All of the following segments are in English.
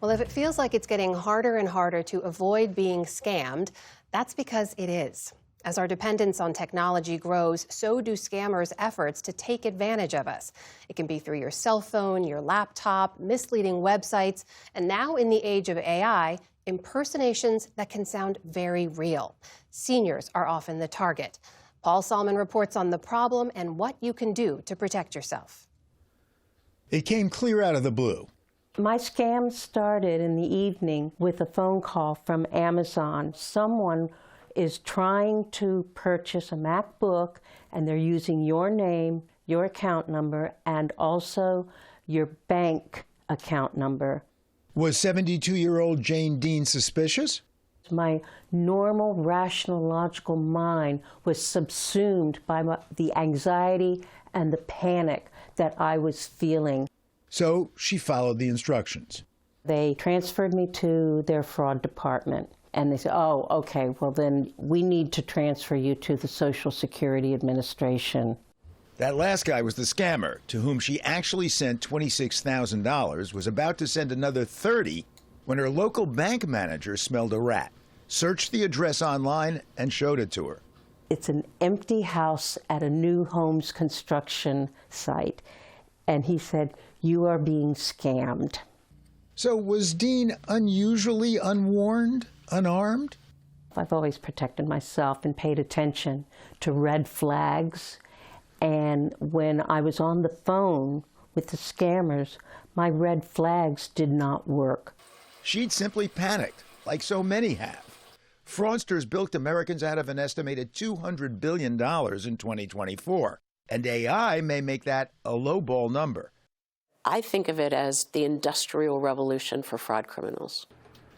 Well, if it feels like it's getting harder and harder to avoid being scammed, that's because it is. As our dependence on technology grows, so do scammers' efforts to take advantage of us. It can be through your cell phone, your laptop, misleading websites, and now in the age of AI, impersonations that can sound very real. Seniors are often the target. Paul Solman reports on the problem and what you can do to protect yourself. It came clear out of the blue. My scam started in the evening with a phone call from Amazon. Someone is trying to purchase a MacBook, and they're using your name, your account number, and also your bank account number. Was 72-year-old Jane Dean suspicious? My normal, rational, logical mind was subsumed by the anxiety and the panic that I was feeling. So she followed the instructions. They transferred me to their fraud department. And they said, oh, okay, well then we need to transfer you to the Social Security Administration. That last guy was the scammer, to whom she actually sent $26,000, was about to send another $30,000 when her local bank manager smelled a rat, searched the address online, and showed it to her. It's an empty house at a new homes construction site. And he said, you are being scammed. So was Dean unusually unwarned? Unarmed? I've always protected myself and paid attention to red flags. And when I was on the phone with the scammers, my red flags did not work. She'd simply panicked, like so many have. Fraudsters bilked Americans out of an estimated $200 billion in 2024. And AI may make that a lowball number. I think of it as the industrial revolution for fraud criminals.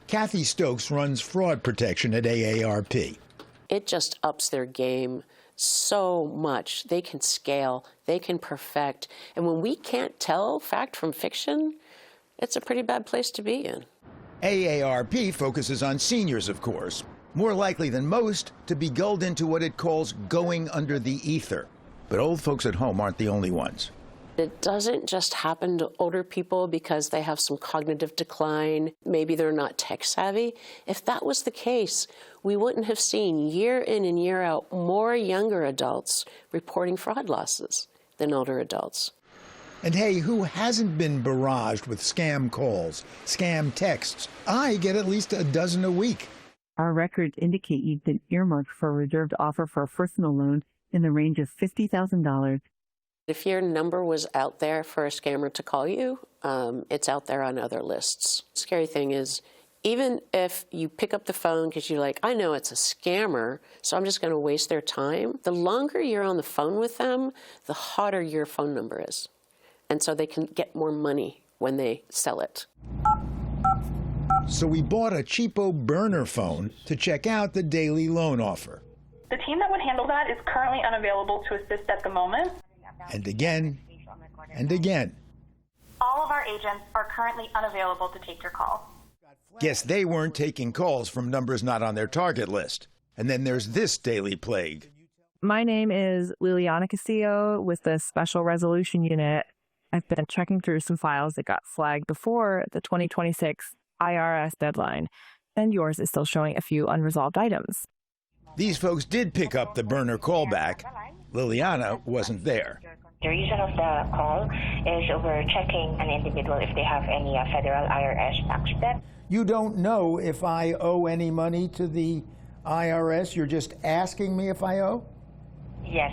Kathy Stokes runs fraud protection at AARP. It just ups their game so much. They can scale, they can perfect. And when we can't tell fact from fiction, it's a pretty bad place to be in. AARP focuses on seniors, of course, more likely than most to be gulled into what it calls going under the ether. But old folks at home aren't the only ones. It doesn't just happen to older people because they have some cognitive decline. Maybe they're not tech savvy. If that was the case, we wouldn't have seen year in and year out more younger adults reporting fraud losses than older adults. And hey, who hasn't been barraged with scam calls, scam texts? I get at least a dozen a week. Our records indicate you've been earmarked for a reserved offer for a personal loan in the range of $50,000. If your number was out there for a scammer to call you, it's out there on other lists. Scary thing is, even if you pick up the phone because you're like, I know it's a scammer, so I'm just going to waste their time, the longer you're on the phone with them, the hotter your phone number is. And so they can get more money when they sell it. So we bought a cheapo burner phone to check out the daily loan offer. The team that would handle that is currently unavailable to assist at the moment. And again, and again. All of our agents are currently unavailable to take your call. Guess they weren't taking calls from numbers not on their target list. And then there's this daily plague. My name is Liliana Castillo with the Special Resolution Unit. I've been checking through some files that got flagged before the 2026 IRS deadline, and yours is still showing a few unresolved items. These folks did pick up the burner callback. Liliana wasn't there. The reason of the call is we're checking an individual if they have any federal IRS tax debt. You don't know if I owe any money to the IRS? You're just asking me if I owe? Yes.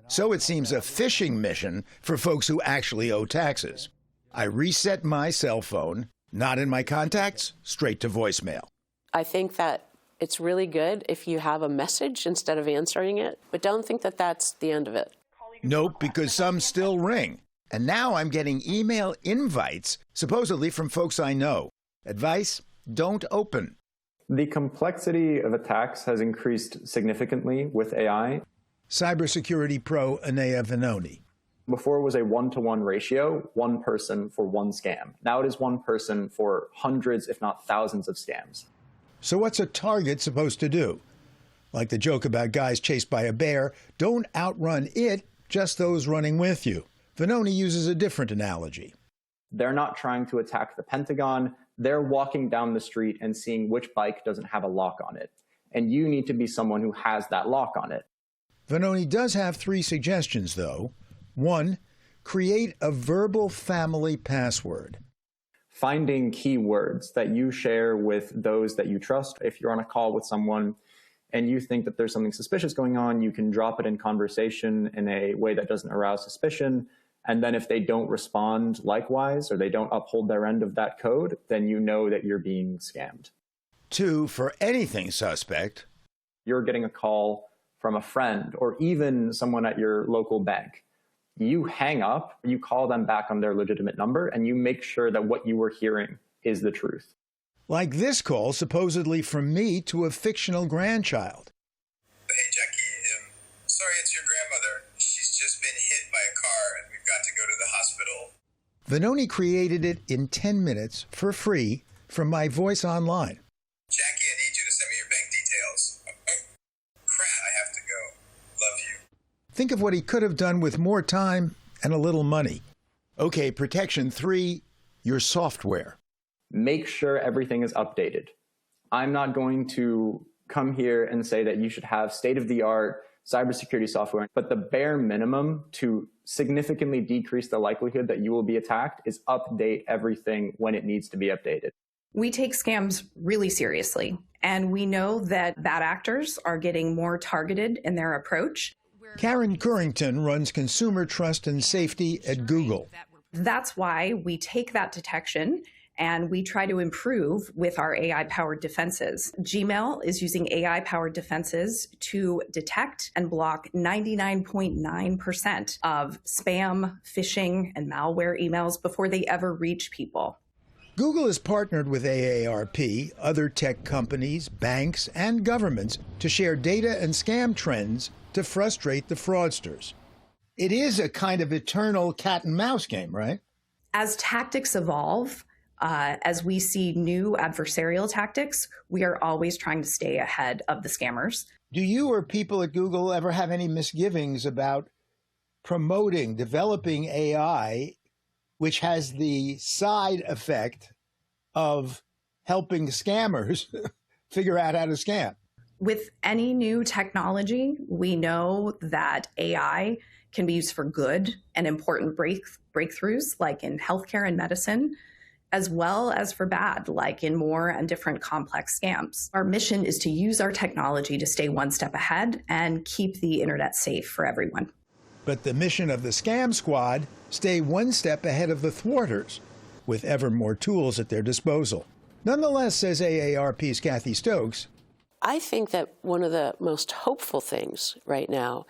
So it seems a phishing mission for folks who actually owe taxes. I reset my cell phone, not in my contacts, straight to voicemail. I think that it's really good if you have a message instead of answering it, but don't think that that's the end of it. Nope, because some still ring. And now I'm getting email invites, supposedly from folks I know. Advice: don't open. The complexity of attacks has increased significantly with AI. Cybersecurity pro Anaya Venoni. Before it was a 1-to-1 ratio, one person for one scam. Now it is one person for hundreds, if not thousands of scams. So what's a target supposed to do? Like the joke about guys chased by a bear, don't outrun it, just those running with you. Venoni uses a different analogy. They're not trying to attack the Pentagon. They're walking down the street and seeing which bike doesn't have a lock on it. And you need to be someone who has that lock on it. Vanoni does have 3 suggestions, though. 1, create a verbal family password. Finding keywords that you share with those that you trust. If you're on a call with someone and you think that there's something suspicious going on, you can drop it in conversation in a way that doesn't arouse suspicion. And then if they don't respond likewise, or they don't uphold their end of that code, then you know that you're being scammed. 2, for anything suspect. You're getting a call from a friend or even someone at your local bank. You hang up, you call them back on their legitimate number, and you make sure that what you were hearing is the truth. Like this call, supposedly from me to a fictional grandchild. Hey, Jackie, sorry, it's your grandmother. She's just been hit by a car, and we've got to go to the hospital. Vanoni created it in 10 minutes for free from my voice online. Jackie, I need you to send me your bank details. Crap, I have to go. Love you. Think of what he could have done with more time and a little money. Okay, protection 3, your software. Make sure everything is updated. I'm not going to come here and say that you should have state-of-the-art cybersecurity software, but the bare minimum to significantly decrease the likelihood that you will be attacked is update everything when it needs to be updated. We take scams really seriously, and we know that bad actors are getting more targeted in their approach. Karen Currington runs consumer trust and safety at Google. That's why we take that detection and we try to improve with our AI-powered defenses. Gmail is using AI-powered defenses to detect and block 99.9% of spam, phishing, and malware emails before they ever reach people. Google has partnered with AARP, other tech companies, banks, and governments to share data and scam trends to frustrate the fraudsters. It is a kind of eternal cat and mouse game, right? As tactics evolve, as we see new adversarial tactics, we are always trying to stay ahead of the scammers. Do you or people at Google ever have any misgivings about developing AI, which has the side effect of helping scammers figure out how to scam? With any new technology, we know that AI can be used for good and important breakthroughs, like in healthcare and medicine, as well as for bad, like in more and different complex scams. Our mission is to use our technology to stay one step ahead and keep the internet safe for everyone. But the mission of the Scam Squad, stay one step ahead of the thwarters, with ever more tools at their disposal. Nonetheless, says AARP's Kathy Stokes, I think that one of the most hopeful things right now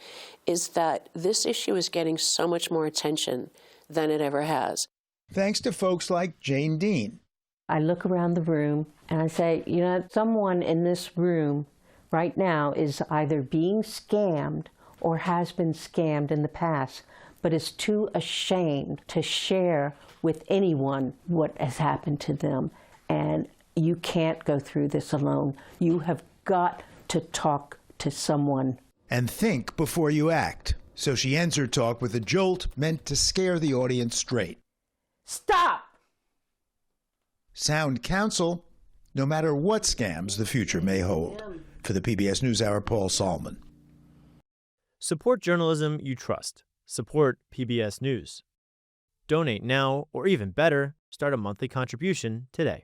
is that this issue is getting so much more attention than it ever has. Thanks to folks like Jane Dean. I look around the room and I say, you know, someone in this room right now is either being scammed or has been scammed in the past, but is too ashamed to share with anyone what has happened to them. And you can't go through this alone. You have got to talk to someone. And think before you act. So she ends her talk with a jolt meant to scare the audience straight. Stop! Sound counsel, no matter what scams the future may hold. For the PBS News Hour, Paul Solman. Support journalism you trust. Support PBS News. Donate now, or even better, start a monthly contribution today.